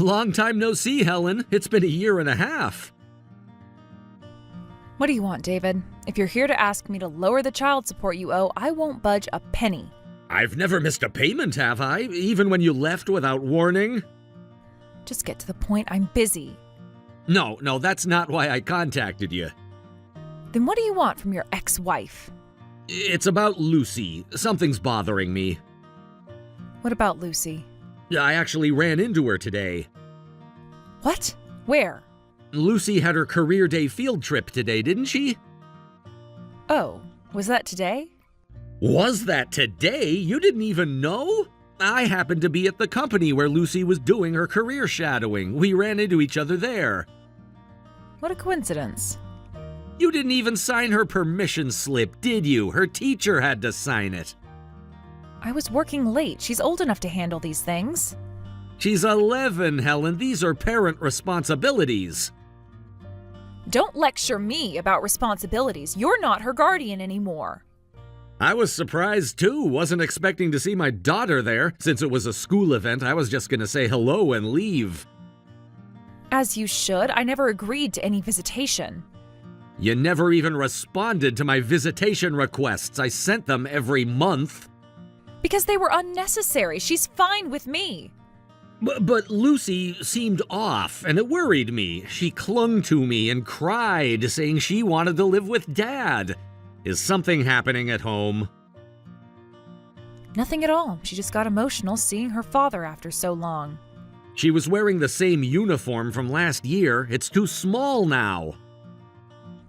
Long time no see, Helen. It's been a year and a half. What do you want, David? If you're here to ask me to lower the child support you owe, I won't budge a penny. I've never missed a payment, have I? Even when you left without warning? Just get to the point. I'm busy. No, that's not why I contacted you. Then what do you want from your ex-wife? It's about Lucy. Something's bothering me. What about Lucy? I actually ran into her today. What? Where? Lucy had her career day field trip today, didn't she? Oh, was that today? Was that today? You didn't even know? I happened to be at the company where Lucy was doing her career shadowing. We ran into each other there. What a coincidence. You didn't even sign her permission slip, did you? Her teacher had to sign it. I was working late. She's old enough to handle these things. She's 11, Helen. These are parent responsibilities. Don't lecture me about responsibilities. You're not her guardian anymore. I was surprised, too. Wasn't expecting to see my daughter there. Since it was a school event, I was just going to say hello and leave. As you should. I never agreed to any visitation. You never even responded to my visitation requests. I sent them every month. Because they were unnecessary. She's fine with me. But Lucy seemed off, and it worried me. She clung to me and cried, saying she wanted to live with Dad. Is something happening at home? Nothing at all. She just got emotional seeing her father after so long. She was wearing the same uniform from last year. It's too small now.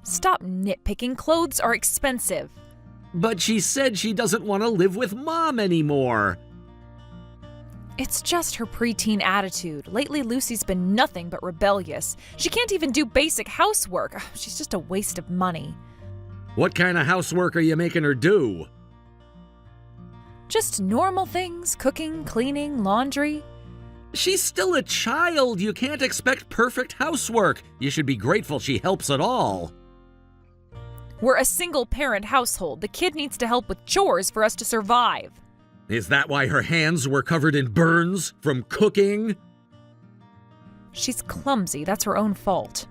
Stop nitpicking. Clothes are expensive. But she said she doesn't want to live with Mom anymore. It's just her preteen attitude. Lately, Lucy's been nothing but rebellious. She can't even do basic housework. She's just a waste of money. What kind of housework are you making her do? Just normal things. Cooking, cleaning, laundry. She's still a child. You can't expect perfect housework. You should be grateful she helps at all. We're a single-parent household. The kid needs to help with chores for us to survive. Is that why her hands were covered in burns from cooking? She's clumsy. That's her own fault.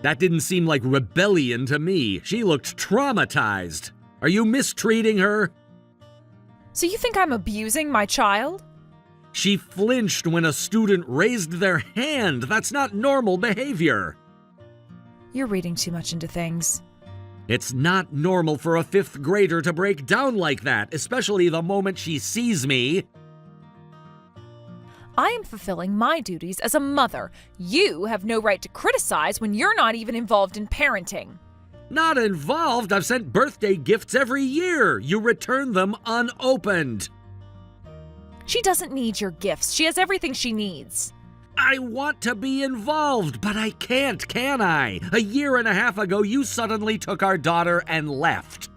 That didn't seem like rebellion to me. She looked traumatized. Are you mistreating her? So you think I'm abusing my child? She flinched when a student raised their hand. That's not normal behavior. You're reading too much into things. It's not normal for a 5th grader to break down like that, especially the moment she sees me. I am fulfilling my duties as a mother. You have no right to criticize when you're not even involved in parenting. Not involved. I've sent birthday gifts every year. You return them unopened. She doesn't need your gifts. She has everything she needs. I want to be involved, but I can't, can I? A year and a half ago, you suddenly took our daughter and left.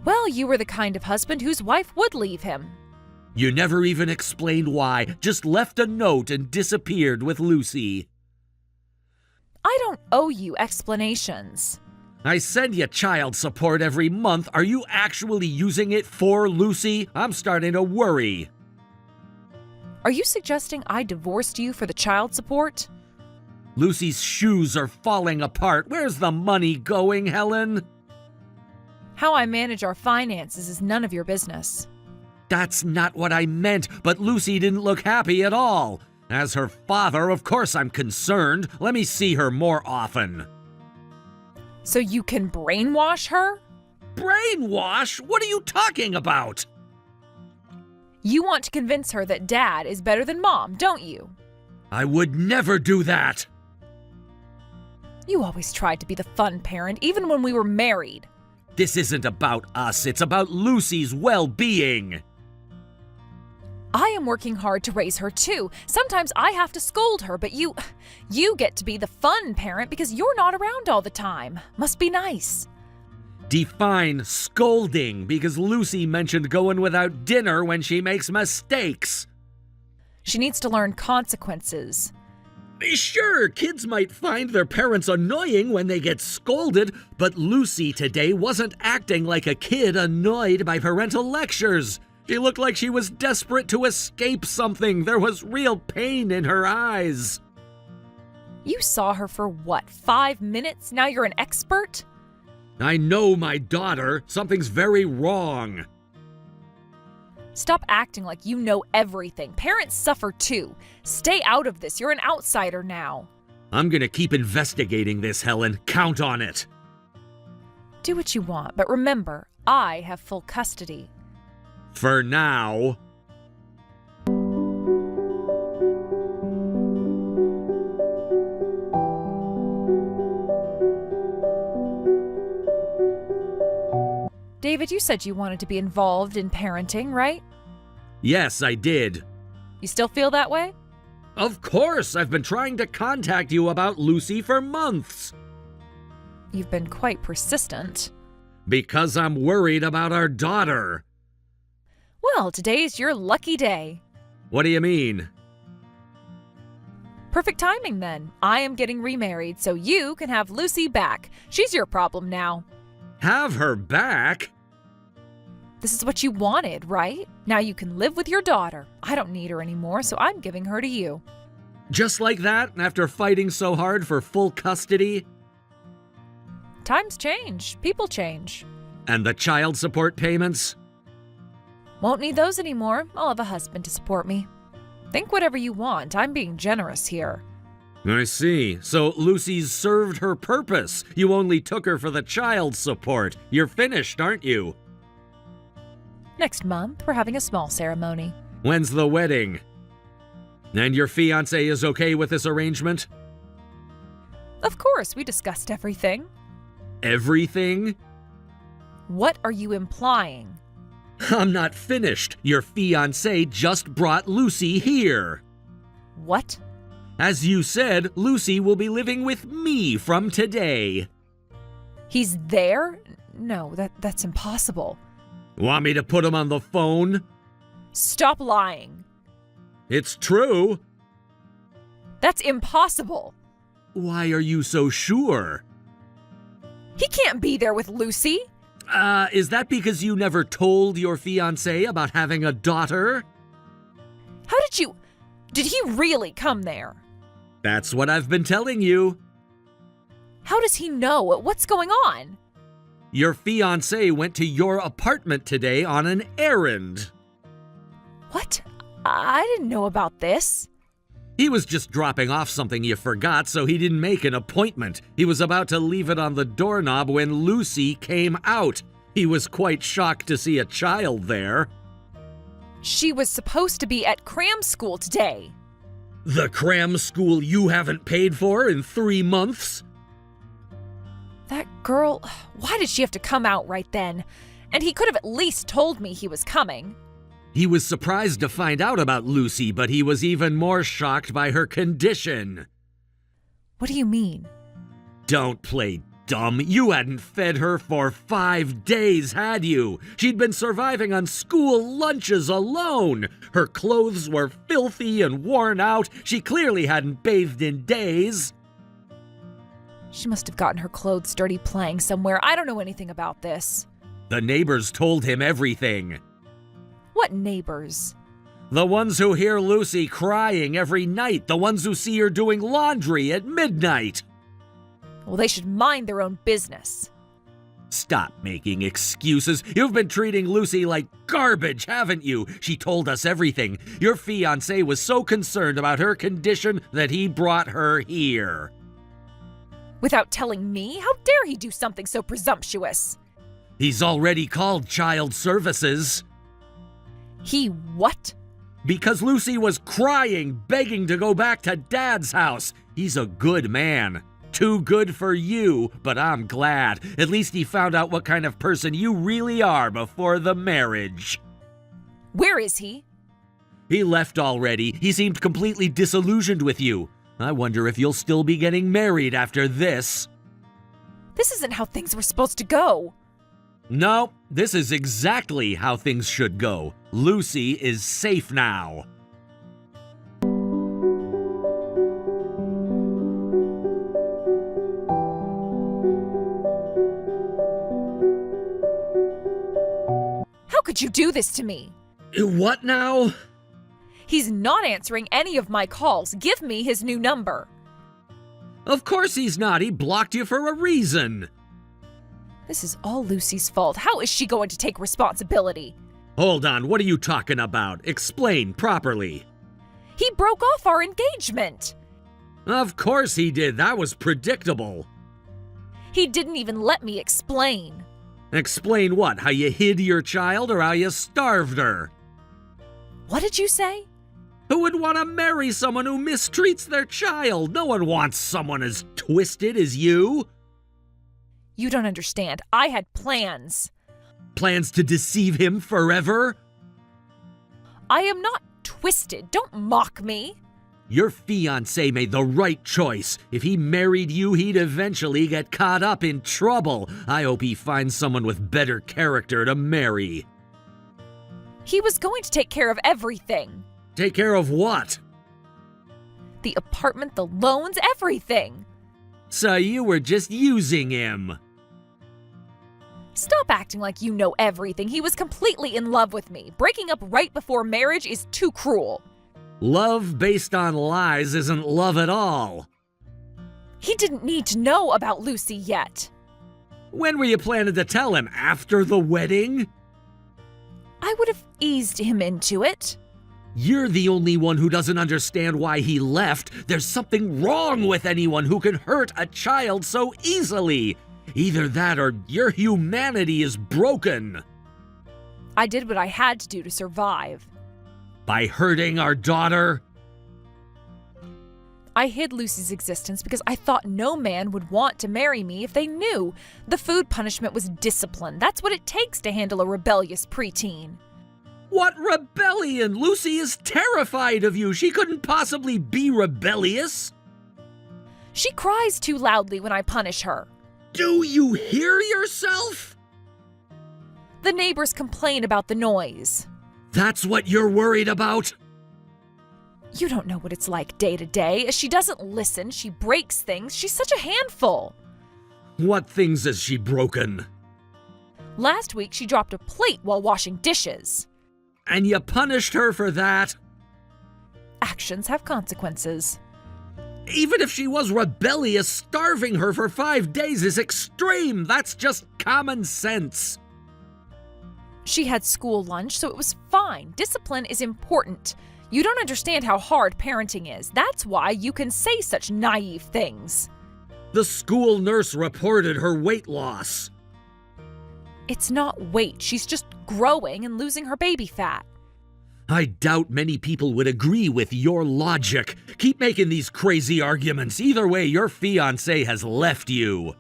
Well, you were the kind of husband whose wife would leave him. You never even explained why, just left a note and disappeared with Lucy. I don't owe you explanations. I send you child support every month. Are you actually using it for Lucy? I'm starting to worry. Are you suggesting I divorced you for the child support? Lucy's shoes are falling apart. Where's the money going, Helen? How I manage our finances is none of your business. That's not what I meant, but Lucy didn't look happy at all. As her father, of course I'm concerned. Let me see her more often. So you can brainwash her? Brainwash? What are you talking about? You want to convince her that Dad is better than Mom, don't you? I would never do that. You always tried to be the fun parent, even when we were married. This isn't about us. It's about Lucy's well-being. I am working hard to raise her too. Sometimes I have to scold her, but you get to be the fun parent because you're not around all the time. Must be nice. Define scolding, because Lucy mentioned going without dinner when she makes mistakes. She needs to learn consequences. Sure, kids might find their parents annoying when they get scolded, but Lucy today wasn't acting like a kid annoyed by parental lectures. She looked like she was desperate to escape something. There was real pain in her eyes. You saw her for what, 5 minutes? Now you're an expert? I know my daughter. Something's very wrong. Stop acting like you know everything. Parents suffer too. Stay out of this. You're an outsider now. I'm gonna keep investigating this, Helen. Count on it. Do what you want, but remember, I have full custody. For now. David, you said you wanted to be involved in parenting, right? Yes, I did. You still feel that way? Of course! I've been trying to contact you about Lucy for months. You've been quite persistent. Because I'm worried about our daughter. Well, today's your lucky day. What do you mean? Perfect timing then. I am getting remarried, so you can have Lucy back. She's your problem now. Have her back? This is what you wanted, right? Now you can live with your daughter. I don't need her anymore, so I'm giving her to you. Just like that, after fighting so hard for full custody? Times change. People change. And the child support payments? Won't need those anymore. I'll have a husband to support me. Think whatever you want. I'm being generous here. I see. So Lucy's served her purpose. You only took her for the child support. You're finished, aren't you? Next month, we're having a small ceremony. When's the wedding? And your fiancé is okay with this arrangement? Of course, we discussed everything. Everything? What are you implying? I'm not finished. Your fiancé just brought Lucy here. What? As you said, Lucy will be living with me from today. He's there? No, that's impossible. Want me to put him on the phone? Stop lying. It's true. That's impossible. Why are you so sure? He can't be there with Lucy. Is that because you never told your fiancé about having a daughter? How did he really come there? That's what I've been telling you. How does he know? What's going on? Your fiancé went to your apartment today on an errand. What? I didn't know about this. He was just dropping off something you forgot, so he didn't make an appointment. He was about to leave it on the doorknob when Lucy came out. He was quite shocked to see a child there. She was supposed to be at cram school today. The cram school you haven't paid for in 3 months? That girl, why did she have to come out right then? And he could have at least told me he was coming. He was surprised to find out about Lucy, but he was even more shocked by her condition. What do you mean? Don't play dumb. You hadn't fed her for 5 days, had you? She'd been surviving on school lunches alone. Her clothes were filthy and worn out. She clearly hadn't bathed in days. She must have gotten her clothes dirty playing somewhere. I don't know anything about this. The neighbors told him everything. What neighbors? The ones who hear Lucy crying every night. The ones who see her doing laundry at midnight. Well, they should mind their own business. Stop making excuses. You've been treating Lucy like garbage, haven't you? She told us everything. Your fiancé was so concerned about her condition that he brought her here. Without telling me? How dare he do something so presumptuous? He's already called child services. He what? Because Lucy was crying, begging to go back to Dad's house. He's a good man. Too good for you, but I'm glad. At least he found out what kind of person you really are before the marriage. Where is he? He left already. He seemed completely disillusioned with you. I wonder if you'll still be getting married after this. This isn't how things were supposed to go. No, this is exactly how things should go. Lucy is safe now. How could you do this to me? What now? He's not answering any of my calls. Give me his new number. Of course he's not. He blocked you for a reason. This is all Lucy's fault. How is she going to take responsibility? Hold on, what are you talking about? Explain properly. He broke off our engagement. Of course he did. That was predictable. He didn't even let me explain. Explain what? How you hid your child or how you starved her? What did you say? Who would want to marry someone who mistreats their child? No one wants someone as twisted as you. You don't understand. I had plans. Plans to deceive him forever? I am not twisted. Don't mock me. Your fiancé made the right choice. If he married you, he'd eventually get caught up in trouble. I hope he finds someone with better character to marry. He was going to take care of everything. Take care of what? The apartment, the loans, everything. So you were just using him. Stop acting like you know everything. He was completely in love with me. Breaking up right before marriage is too cruel. Love based on lies isn't love at all. He didn't need to know about Lucy yet. When were you planning to tell him? After the wedding? I would have eased him into it. You're the only one who doesn't understand why he left. There's something wrong with anyone who can hurt a child so easily. Either that or your humanity is broken. I did what I had to do to survive. By hurting our daughter? I hid Lucy's existence because I thought no man would want to marry me if they knew. The food punishment was discipline. That's what it takes to handle a rebellious preteen. What rebellion? Lucy is terrified of you. She couldn't possibly be rebellious. She cries too loudly when I punish her. Do you hear yourself? The neighbors complain about the noise. That's what you're worried about? You don't know what it's like day to day. She doesn't listen. She breaks things. She's such a handful. What things has she broken? Last week, she dropped a plate while washing dishes. And you punished her for that? Actions have consequences. Even if she was rebellious, starving her for 5 days is extreme. That's just common sense. She had school lunch, so it was fine. Discipline is important. You don't understand how hard parenting is. That's why you can say such naive things. The school nurse reported her weight loss. It's not weight. She's just growing and losing her baby fat. I doubt many people would agree with your logic. Keep making these crazy arguments. Either way, your fiancé has left you.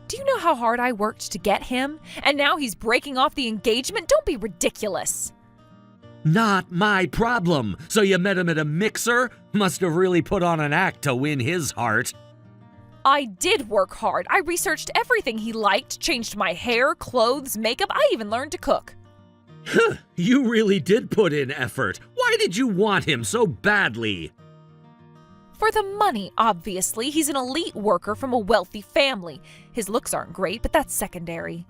Do you know how hard I worked to get him? And now he's breaking off the engagement? Don't be ridiculous. Not my problem. So you met him at a mixer? Must have really put on an act to win his heart. I did work hard. I researched everything he liked, changed my hair, clothes, makeup. I even learned to cook. You really did put in effort. Why did you want him so badly? For the money, obviously. He's an elite worker from a wealthy family. His looks aren't great, but that's secondary.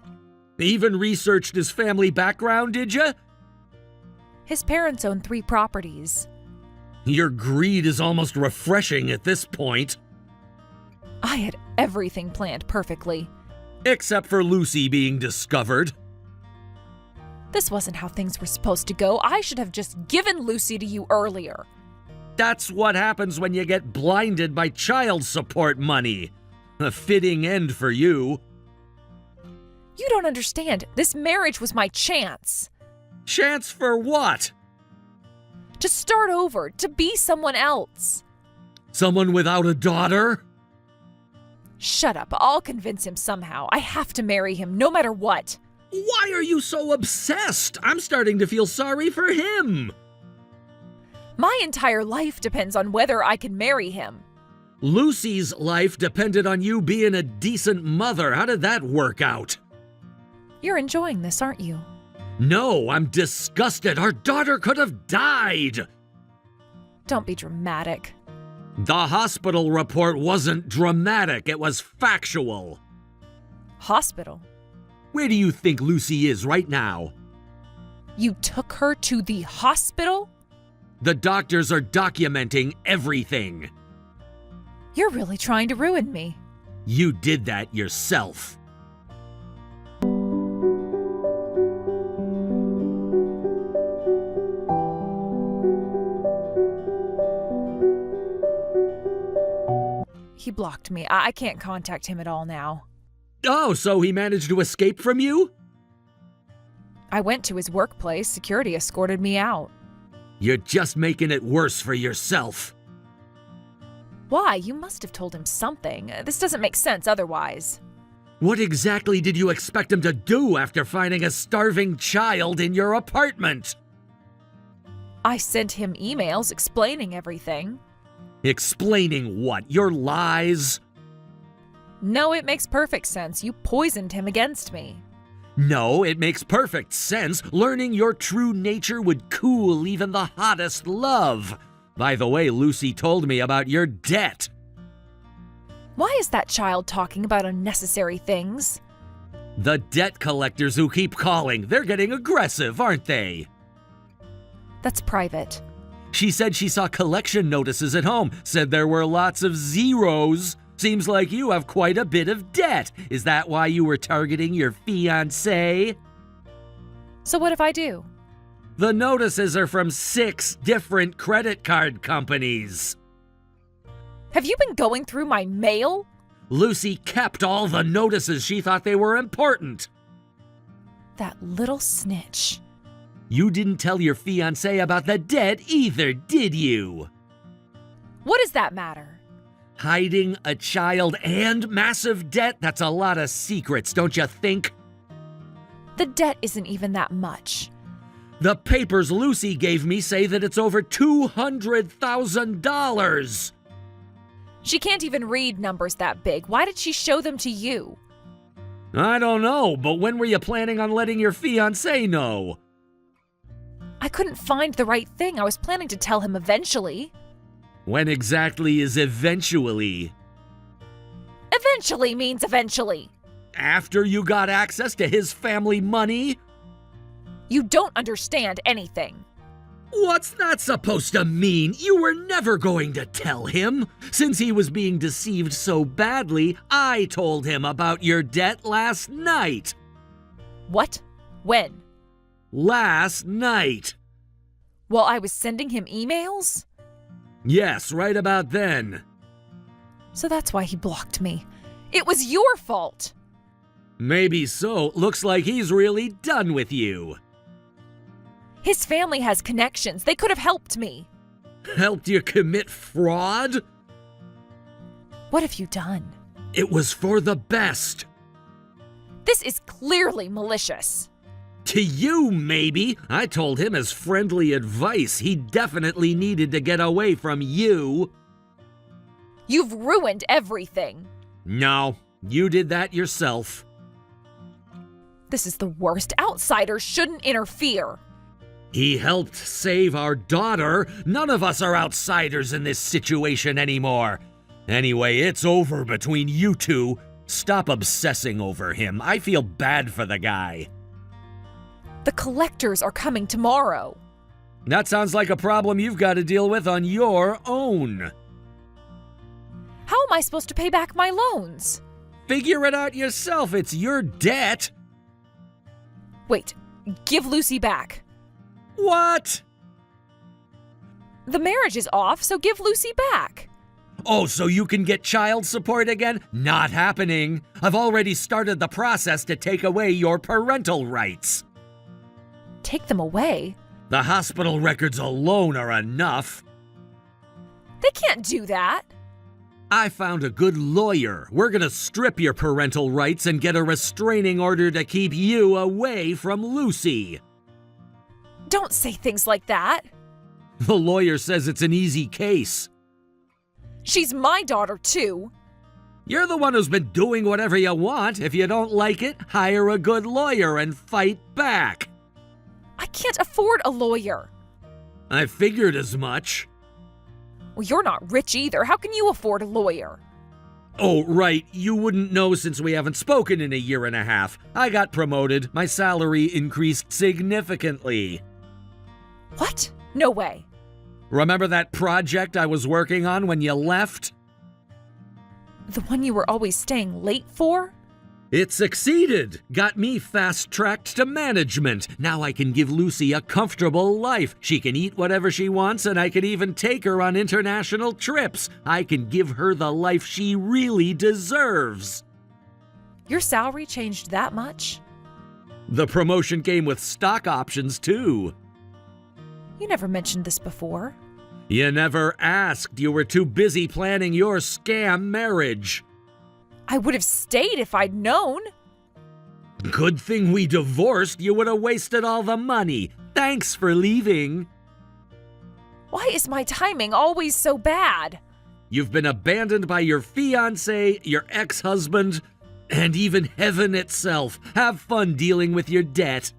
Even researched his family background, did you? His parents own 3 properties. Your greed is almost refreshing at this point. I had everything planned perfectly. Except for Lucy being discovered. This wasn't how things were supposed to go. I should have just given Lucy to you earlier. That's what happens when you get blinded by child support money. A fitting end for you. You don't understand. This marriage was my chance. Chance for what? To start over, to be someone else. Someone without a daughter? Shut up. I'll convince him somehow. I have to marry him, no matter what. Why are you so obsessed? I'm starting to feel sorry for him. My entire life depends on whether I can marry him. Lucy's life depended on you being a decent mother. How did that work out? You're enjoying this, aren't you? No, I'm disgusted. Our daughter could have died. Don't be dramatic. The hospital report wasn't dramatic. It was factual. Hospital? Where do you think Lucy is right now? You took her to the hospital? The doctors are documenting everything. You're really trying to ruin me. You did that yourself. He blocked me. I can't contact him at all now. Oh, so he managed to escape from you? I went to his workplace. Security escorted me out. You're just making it worse for yourself. Why? You must have told him something. This doesn't make sense otherwise. What exactly did you expect him to do after finding a starving child in your apartment? I sent him emails explaining everything. Explaining what? Your lies? No, it makes perfect sense. You poisoned him against me. No, it makes perfect sense. Learning your true nature would cool even the hottest love. By the way, Lucy told me about your debt. Why is that child talking about unnecessary things? The debt collectors who keep calling, they're getting aggressive, aren't they? That's private. She said she saw collection notices at home, said there were lots of zeros. Seems like you have quite a bit of debt. Is that why you were targeting your fiancé? So what if I do? The notices are from 6 different credit card companies. Have you been going through my mail? Lucy kept all the notices. She thought they were important. That little snitch. You didn't tell your fiancé about the debt either, did you? What does that matter? Hiding a child and massive debt? That's a lot of secrets, don't you think? The debt isn't even that much. The papers Lucy gave me say that it's over $200,000. She can't even read numbers that big. Why did she show them to you? I don't know, but when were you planning on letting your fiancé know? I couldn't find the right thing. I was planning to tell him eventually. When exactly is eventually? Eventually means eventually. After you got access to his family money? You don't understand anything. What's that supposed to mean? You were never going to tell him. Since he was being deceived so badly, I told him about your debt last night. What? When? Last night. While I was sending him emails? Yes, right about then. So that's why he blocked me. It was your fault. Maybe so. Looks like he's really done with you. His family has connections. They could have helped me. Helped you commit fraud? What have you done? It was for the best. This is clearly malicious. To you, maybe. I told him as friendly advice. He definitely needed to get away from you. You've ruined everything. No, you did that yourself. This is the worst. Outsiders shouldn't interfere. He helped save our daughter. None of us are outsiders in this situation anymore. Anyway, it's over between you two. Stop obsessing over him. I feel bad for the guy. The collectors are coming tomorrow. That sounds like a problem you've got to deal with on your own. How am I supposed to pay back my loans? Figure it out yourself. It's your debt. Wait, give Lucy back. What? The marriage is off, so give Lucy back. Oh, so you can get child support again? Not happening. I've already started the process to take away your parental rights. Take them away? The hospital records alone are enough. They can't do that. I found a good lawyer. We're gonna strip your parental rights and get a restraining order to keep you away from Lucy. Don't say things like that. The lawyer says it's an easy case. She's my daughter, too. You're the one who's been doing whatever you want. If you don't like it, hire a good lawyer and fight back. I can't afford a lawyer. I figured as much. Well, you're not rich either. How can you afford a lawyer? Oh, right, you wouldn't know since we haven't spoken in a year and a half. I got promoted. My salary increased significantly. What? No way. Remember that project I was working on when you left? The one you were always staying late for? It succeeded! Got me fast-tracked to management. Now I can give Lucy a comfortable life. She can eat whatever she wants, and I can even take her on international trips. I can give her the life she really deserves. Your salary changed that much? The promotion came with stock options, too. You never mentioned this before. You never asked. You were too busy planning your scam marriage. I would have stayed if I'd known. Good thing we divorced. You would have wasted all the money. Thanks for leaving. Why is my timing always so bad? You've been abandoned by your fiancé, your ex-husband, and even heaven itself. Have fun dealing with your debt.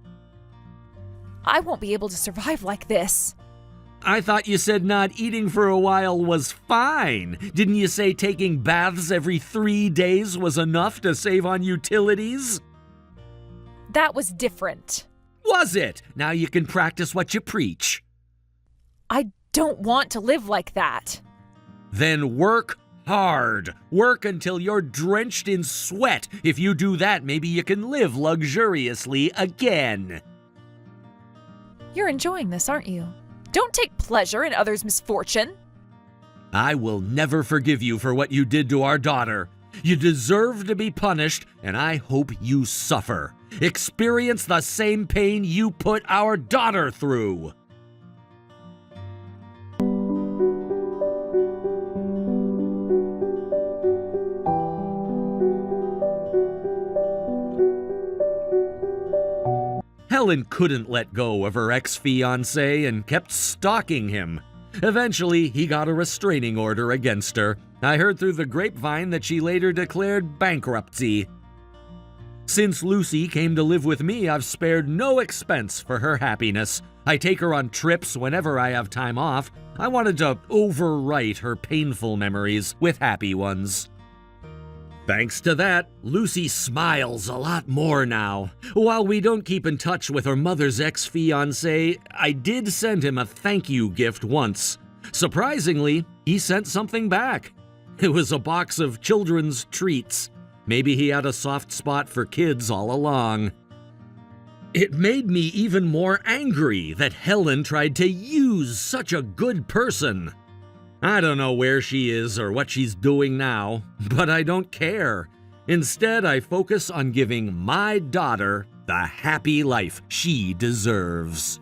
I won't be able to survive like this. I thought you said not eating for a while was fine. Didn't you say taking baths every 3 days was enough to save on utilities? That was different. Was it? Now you can practice what you preach. I don't want to live like that. Then work hard. Work until you're drenched in sweat. If you do that, maybe you can live luxuriously again. You're enjoying this, aren't you? Don't take pleasure in others' misfortune. I will never forgive you for what you did to our daughter. You deserve to be punished, and I hope you suffer. Experience the same pain you put our daughter through. Helen couldn't let go of her ex-fiancé and kept stalking him. Eventually, he got a restraining order against her. I heard through the grapevine that she later declared bankruptcy. Since Lucy came to live with me, I've spared no expense for her happiness. I take her on trips whenever I have time off. I wanted to overwrite her painful memories with happy ones. Thanks to that, Lucy smiles a lot more now. While we don't keep in touch with her mother's ex-fiancé, I did send him a thank you gift once. Surprisingly, he sent something back. It was a box of children's treats. Maybe he had a soft spot for kids all along. It made me even more angry that Helen tried to use such a good person. I don't know where she is or what she's doing now, but I don't care. Instead, I focus on giving my daughter the happy life she deserves.